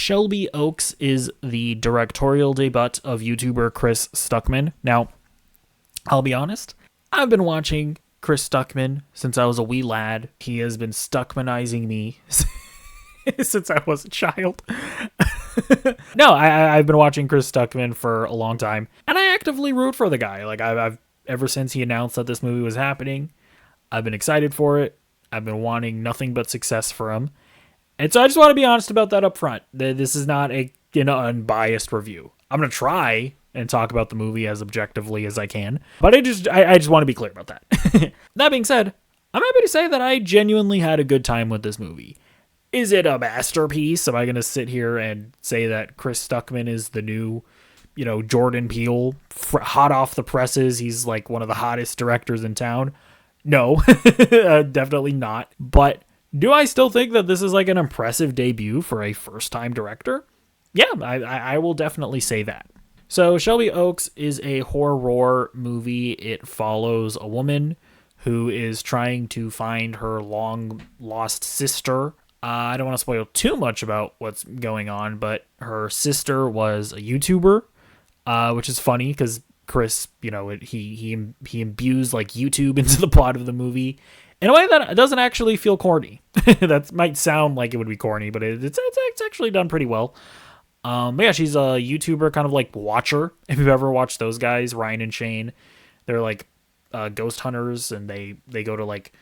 Shelby Oaks is the directorial debut of YouTuber Chris Stuckman. Now, I'll be honest, I've been watching Chris Stuckman since I was a wee lad. He has been Stuckmanizing me since I was a child. No, I've been watching Chris Stuckman for a long time, and I actively root for the guy. Like, I've ever since he announced that this movie was happening, I've been excited for it. I've been wanting nothing but success for him. And so I just want to be honest about that up front. This is not an unbiased review. I'm going to try and talk about the movie as objectively as I can, but I just want to be clear about that. That being said, I'm happy to say that I genuinely had a good time with this movie. Is it a masterpiece? Am I going to sit here and say that Chris Stuckman is the new, Jordan Peele, hot off the presses? He's like one of the hottest directors in town. No, definitely not. But do I still think that this is like an impressive debut for a first-time director? Yeah, I will definitely say that. So Shelby Oaks is a horror movie. It follows a woman who is trying to find her long-lost sister. I don't want to spoil too much about what's going on, but her sister was a YouTuber, which is funny because Chris, he imbues like YouTube into the plot of the movie in a way that doesn't actually feel corny. That might sound like it would be corny, but it's actually done pretty well. But yeah, she's a YouTuber, kind of like Watcher. If you've ever watched those guys, Ryan and Shane, they're like ghost hunters, and they go to like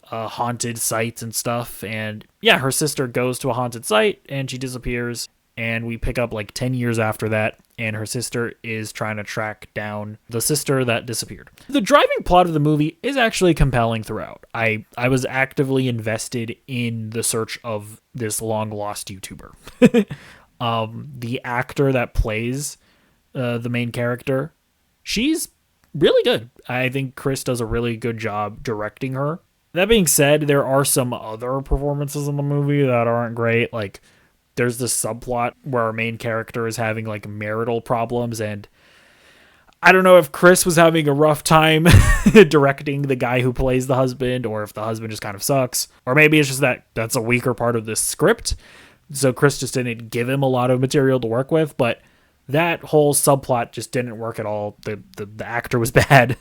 haunted sites and stuff. And yeah, her sister goes to a haunted site and she disappears. And we pick up like 10 years after that, and her sister is trying to track down the sister that disappeared. The driving plot of the movie is actually compelling throughout. I was actively invested in the search of this long-lost YouTuber. The actor that plays the main character, she's really good. I think Chris does a really good job directing her. That being said, there are some other performances in the movie that aren't great. Like, there's this subplot where our main character is having like marital problems, and I don't know if Chris was having a rough time directing the guy who plays the husband, or if the husband just kind of sucks, or maybe it's just that's a weaker part of this script, so Chris just didn't give him a lot of material to work with. But that whole subplot just didn't work at all. The actor was bad.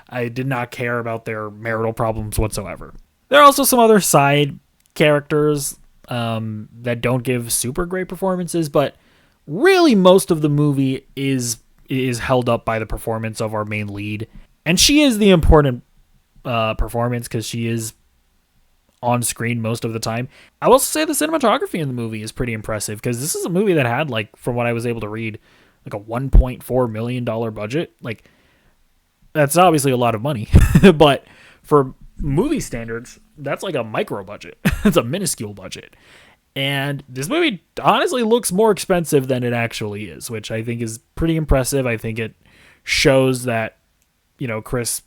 I did not care about their marital problems whatsoever. There are also some other side characters that don't give super great performances, but really most of the movie is held up by the performance of our main lead, and she is the important performance because she is on screen most of the time. I will say the cinematography in the movie is pretty impressive, because this is a movie that had, like, from what I was able to read, like a $1.4 million budget. Like, that's obviously a lot of money, but for movie standards, that's like a micro budget. It's a minuscule budget. And this movie honestly looks more expensive than it actually is, which I think is pretty impressive. I think it shows that, Chris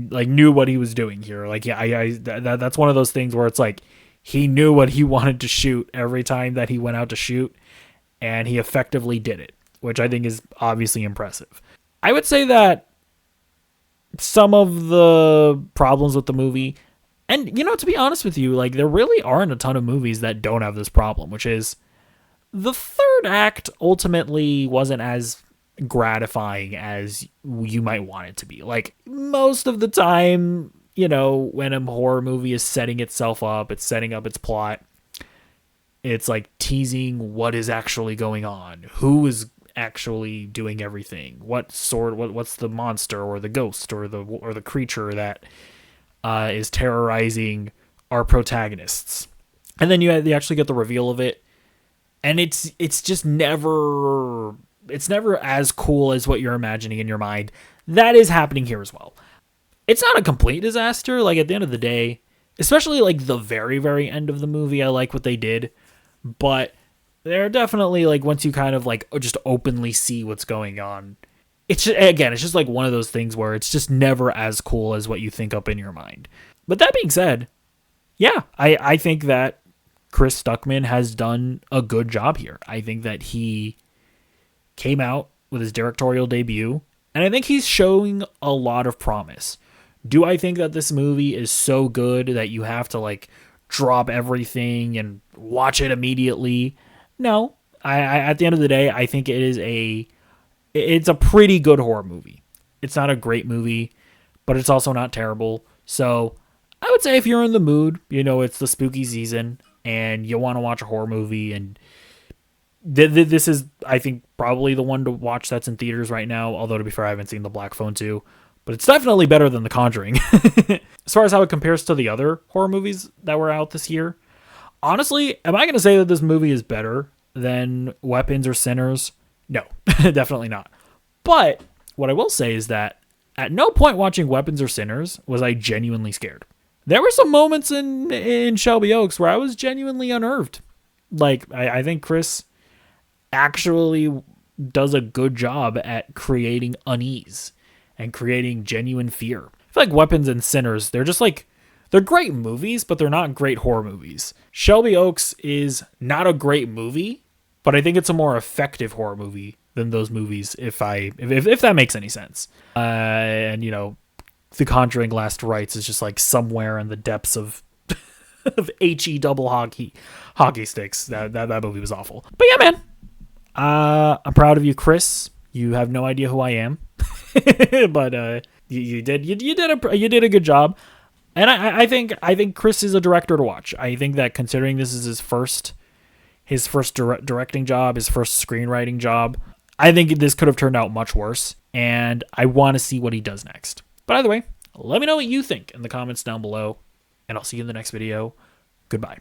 like knew what he was doing here. Like, yeah, that's one of those things where it's like he knew what he wanted to shoot every time that he went out to shoot, and he effectively did it, which I think is obviously impressive. I would say that some of the problems with the movie, and to be honest with you, like, there really aren't a ton of movies that don't have this problem, which is the third act ultimately wasn't as gratifying as you might want it to be. Like, most of the time, when a horror movie is setting itself up, it's setting up its plot, it's like teasing what is actually going on, who is actually doing everything, what's the monster or the ghost or the creature that is terrorizing our protagonists. And then you actually get the reveal of it, and it's just never as cool as what you're imagining in your mind. That is happening here as well. It's not a complete disaster. Like, at the end of the day, especially like the very, very end of the movie, I like what they did, but they're definitely, like, once you kind of like just openly see what's going on, it's just like one of those things where it's just never as cool as what you think up in your mind. But that being said, yeah, I think that Chris Stuckman has done a good job here. I think that he came out with his directorial debut, and I think he's showing a lot of promise. Do I think that this movie is so good that you have to, like, drop everything and watch it immediately? No. I at the end of the day, I think it's a pretty good horror movie. It's not a great movie, but it's also not terrible. So I would say if you're in the mood, it's the spooky season and you want to watch a horror movie, and this is, I think, probably the one to watch that's in theaters right now. Although, to be fair, I haven't seen The Black Phone 2, but it's definitely better than The Conjuring. As far as how it compares to the other horror movies that were out this year, honestly, am I going to say that this movie is better than Weapons or Sinners? No, definitely not. But what I will say is that at no point watching Weapons or Sinners was I genuinely scared. There were some moments in Shelby Oaks where I was genuinely unnerved. Like, I think Chris actually does a good job at creating unease and creating genuine fear. I feel like Weapons and Sinners, they're great movies, but they're not great horror movies. Shelby Oaks is not a great movie, but I think it's a more effective horror movie than those movies, if that makes any sense. And The Conjuring Last Rites is just like somewhere in the depths of HE double hockey sticks. That movie was awful. But yeah, man, I'm proud of you, Chris. You have no idea who I am, but you did a good job. And I think Chris is a director to watch. I think that considering this is his first directing job, his first screenwriting job, I think this could have turned out much worse. And I want to see what he does next. But either way, let me know what you think in the comments down below, and I'll see you in the next video. Goodbye.